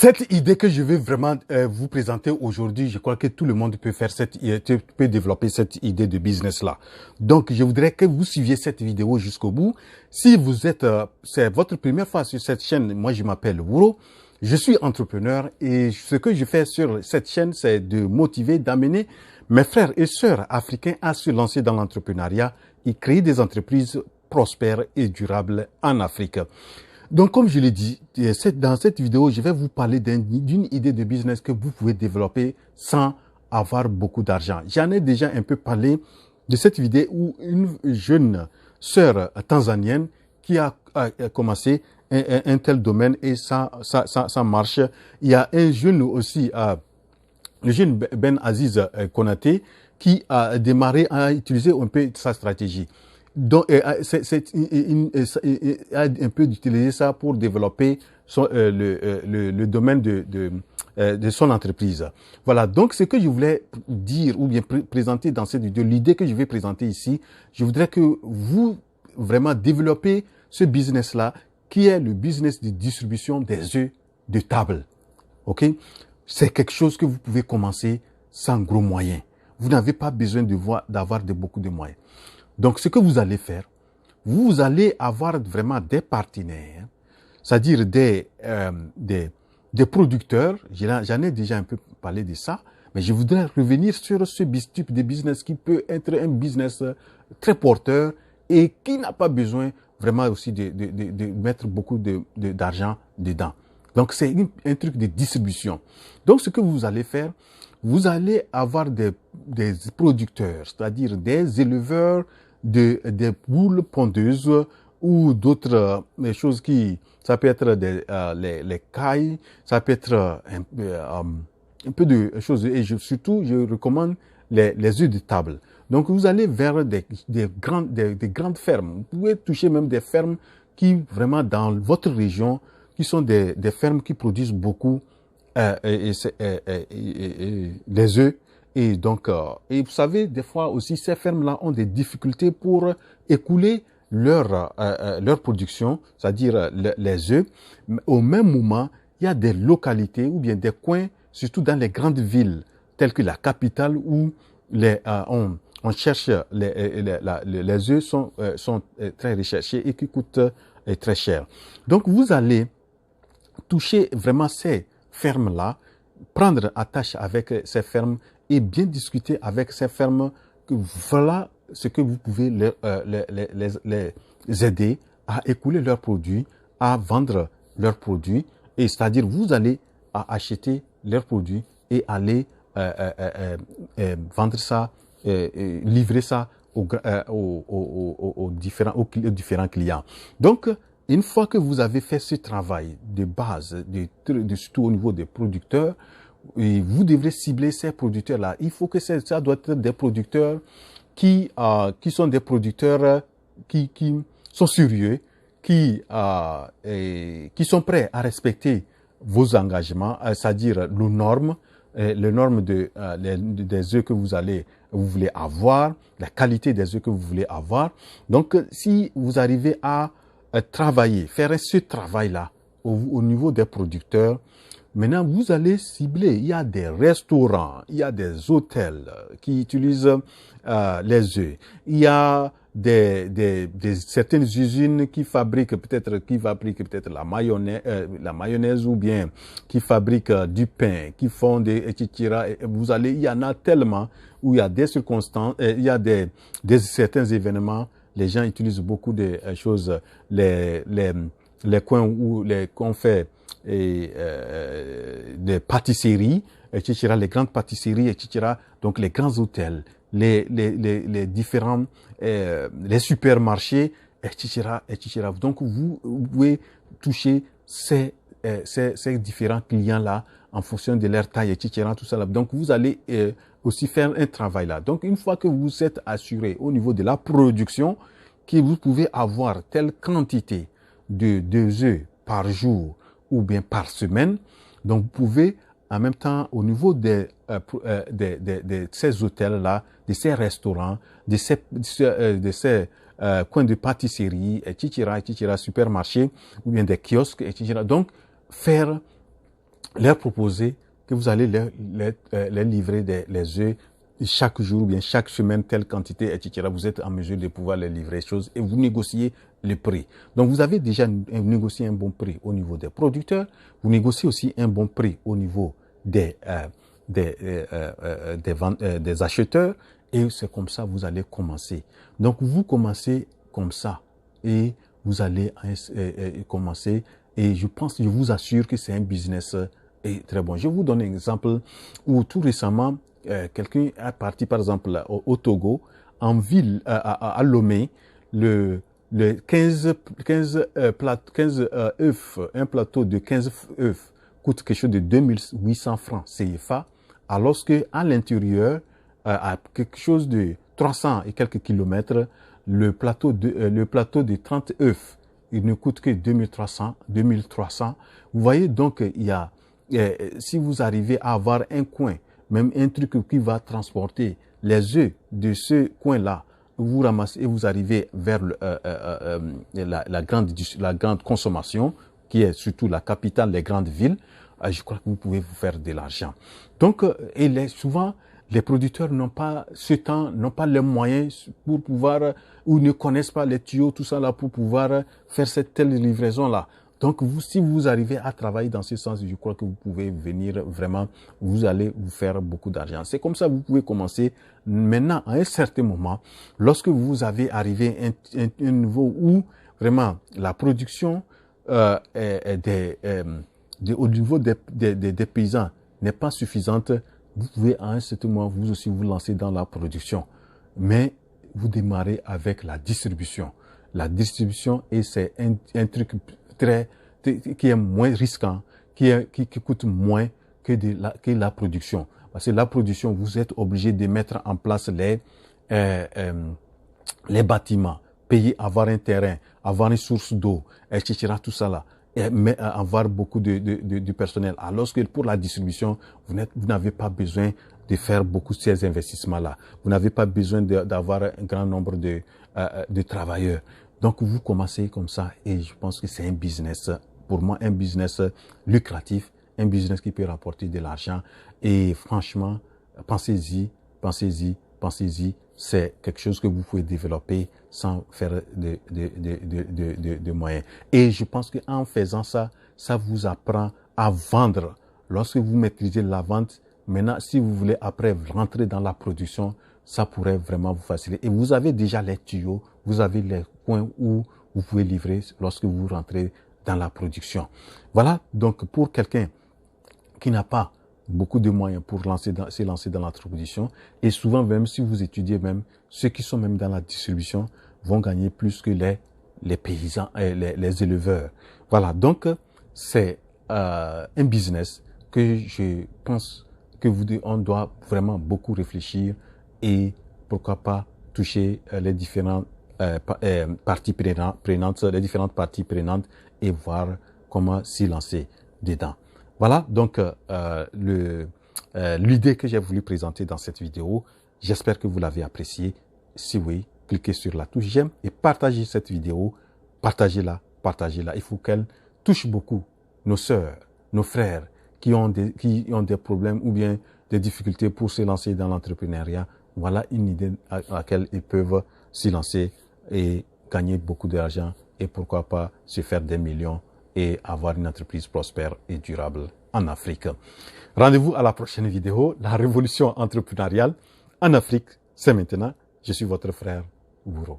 Cette idée que je vais vraiment vous présenter aujourd'hui, je crois que tout le monde peut faire peut développer cette idée de business là. Donc, je voudrais que vous suiviez cette vidéo jusqu'au bout. Si vous êtes, c'est votre première fois sur cette chaîne, moi je m'appelle Wuro, je suis entrepreneur et ce que je fais sur cette chaîne, c'est de motiver, d'amener mes frères et sœurs africains à se lancer dans l'entrepreneuriat et créer des entreprises prospères et durables en Afrique. Donc, comme je l'ai dit, dans cette vidéo, je vais vous parler d'une idée de business que vous pouvez développer sans avoir beaucoup d'argent. J'en ai déjà un peu parlé de cette vidéo où une jeune sœur tanzanienne qui a commencé un tel domaine et ça marche. Il y a un jeune aussi, le jeune Ben Aziz Konaté, qui a démarré à utiliser un peu sa stratégie. Donc, a un peu d'utiliser ça pour développer le domaine de son entreprise. Voilà. Donc, ce que je voulais dire ou bien présenter dans cette vidéo, l'idée que je vais présenter ici, je voudrais que vous vraiment développez ce business-là, qui est le business de distribution des œufs de table. OK? C'est quelque chose que vous pouvez commencer sans gros moyens. Vous n'avez pas besoin d'avoir beaucoup de moyens. Donc, ce que vous allez faire, vous allez avoir vraiment des partenaires, c'est-à-dire des producteurs. J'en ai déjà un peu parlé de ça, mais je voudrais revenir sur ce type de business qui peut être un business très porteur et qui n'a pas besoin vraiment aussi de mettre beaucoup d'argent dedans. Donc, c'est un truc de distribution. Donc, ce que vous allez faire, vous allez avoir des producteurs, c'est-à-dire des éleveurs des poules pondeuses ou d'autres choses ça peut être les cailles, ça peut être un peu de choses. Et surtout, je recommande les œufs de table. Donc, vous allez vers des grandes fermes. Vous pouvez toucher même des fermes qui, vraiment, dans votre région, qui sont des fermes qui produisent beaucoup les œufs. Et donc, et vous savez, des fois aussi, ces fermes-là ont des difficultés pour écouler leur production, c'est-à-dire les œufs. Au même moment, il y a des localités ou bien des coins, surtout dans les grandes villes, telles que la capitale, où on cherche les œufs sont très recherchés et qui coûtent très cher. Donc, vous allez toucher vraiment ces fermes-là, prendre attache avec ces fermes et bien discuter avec ces fermes que voilà ce que vous pouvez les aider à écouler leurs produits, à vendre leurs produits. Et c'est-à-dire, vous allez acheter leurs produits et aller vendre ça, livrer ça aux différents clients. Donc, une fois que vous avez fait ce travail de base, surtout au niveau des producteurs, et vous devrez cibler ces producteurs-là. Il faut que ça doit être des producteurs qui sont des producteurs qui sont sérieux, qui sont prêts à respecter vos engagements, c'est-à-dire les normes des œufs que vous voulez avoir, la qualité des œufs que vous voulez avoir. Donc, si vous arrivez à travailler, faire ce travail-là au niveau des producteurs, maintenant, vous allez cibler. Il y a des restaurants, il y a des hôtels qui utilisent les œufs. Il y a certaines usines qui fabriquent peut-être la mayonnaise ou bien qui fabriquent du pain, qui font des etc. Il y en a tellement où il y a des circonstances, il y a certains événements. Les gens utilisent beaucoup de choses, les coins où qu'on fait des pâtisseries, etc., les grandes pâtisseries, etc., donc les grands hôtels, les différents, les supermarchés, etc., etc. Donc, vous pouvez toucher ces différents clients-là en fonction de leur taille, etc., tout ça là. Donc, vous allez aussi faire un travail là. Donc, une fois que vous êtes assuré au niveau de la production, que vous pouvez avoir telle quantité de œufs par jour ou bien par semaine, donc vous pouvez en même temps au niveau de ces hôtels-là, de ces restaurants, de ces coins de pâtisserie, etc., supermarchés ou bien des kiosques, etc. Donc faire leur proposer que vous allez leur livrer les œufs chaque jour, ou bien chaque semaine, telle quantité, etc. Vous êtes en mesure de pouvoir les livrer choses et vous négociez le prix. Donc, vous avez déjà négocié un bon prix au niveau des producteurs. Vous négociez aussi un bon prix au niveau des acheteurs. Et c'est comme ça que vous allez commencer. Donc, vous commencez comme ça et vous allez commencer. Et je vous assure que c'est un business très bon. Je vous donne un exemple où tout récemment, quelqu'un est parti, par exemple, au Togo, en ville, à Lomé, le 15 œufs, un plateau de 15 œufs coûte quelque chose de 2800 francs CFA, alors qu'à l'intérieur, à quelque chose de 300 et quelques kilomètres, le plateau de 30 œufs, il ne coûte que 2300. Vous voyez donc, si vous arrivez à avoir un coin, même un truc qui va transporter les œufs de ce coin-là, vous ramassez et vous arrivez vers la grande consommation, qui est surtout la capitale, les grandes villes, je crois que vous pouvez vous faire de l'argent. Donc, souvent, les producteurs n'ont pas ce temps, n'ont pas les moyens pour pouvoir, ou ne connaissent pas les tuyaux, tout ça là, pour pouvoir faire cette telle livraison-là. Donc, si vous arrivez à travailler dans ce sens, je crois que vous pouvez venir vraiment, vous allez vous faire beaucoup d'argent. C'est comme ça que vous pouvez commencer. Maintenant, à un certain moment, lorsque vous avez arrivé à un niveau où vraiment la production au niveau des paysans n'est pas suffisante, vous pouvez à un certain moment vous aussi vous lancer dans la production. Mais vous démarrez avec la distribution. La distribution, et c'est un truc qui est moins risquant, qui coûte moins que la production. Parce que la production, vous êtes obligé de mettre en place les bâtiments, payer, avoir un terrain, avoir une source d'eau, etc. Tout ça là. Mais avoir beaucoup de personnel. Alors que pour la distribution, vous n'avez pas besoin de faire beaucoup de ces investissements-là. Vous n'avez pas besoin d'avoir un grand nombre de travailleurs. Donc, vous commencez comme ça et je pense que c'est un business, pour moi, un business lucratif, un business qui peut rapporter de l'argent. Et franchement, pensez-y. C'est quelque chose que vous pouvez développer sans faire de moyens. Et je pense qu'en faisant ça, ça vous apprend à vendre. Lorsque vous maîtrisez la vente, maintenant, si vous voulez après rentrer dans la production, ça pourrait vraiment vous faciliter. Et vous avez déjà les tuyaux, vous avez les coins où vous pouvez livrer lorsque vous rentrez dans la production. Voilà, donc pour quelqu'un qui n'a pas beaucoup de moyens pour se lancer dans la production, et souvent même si vous étudiez même, ceux qui sont même dans la distribution vont gagner plus que les paysans, les éleveurs. Voilà, donc c'est un business que je pense que on doit vraiment beaucoup réfléchir et pourquoi pas toucher les différentes parties prenantes, les différentes parties prenantes et voir comment s'y lancer dedans. Voilà donc l'idée que j'ai voulu présenter dans cette vidéo. J'espère que vous l'avez appréciée. Si oui, cliquez sur la touche j'aime et partagez cette vidéo. Partagez-la. Il faut qu'elle touche beaucoup nos sœurs, nos frères qui ont des problèmes ou bien des difficultés pour se lancer dans l'entrepreneuriat. Voilà une idée à laquelle ils peuvent s'y lancer et gagner beaucoup d'argent et pourquoi pas se faire des millions et avoir une entreprise prospère et durable en Afrique. Rendez-vous à la prochaine vidéo. La révolution entrepreneuriale en Afrique, c'est maintenant. Je suis votre frère Gouro.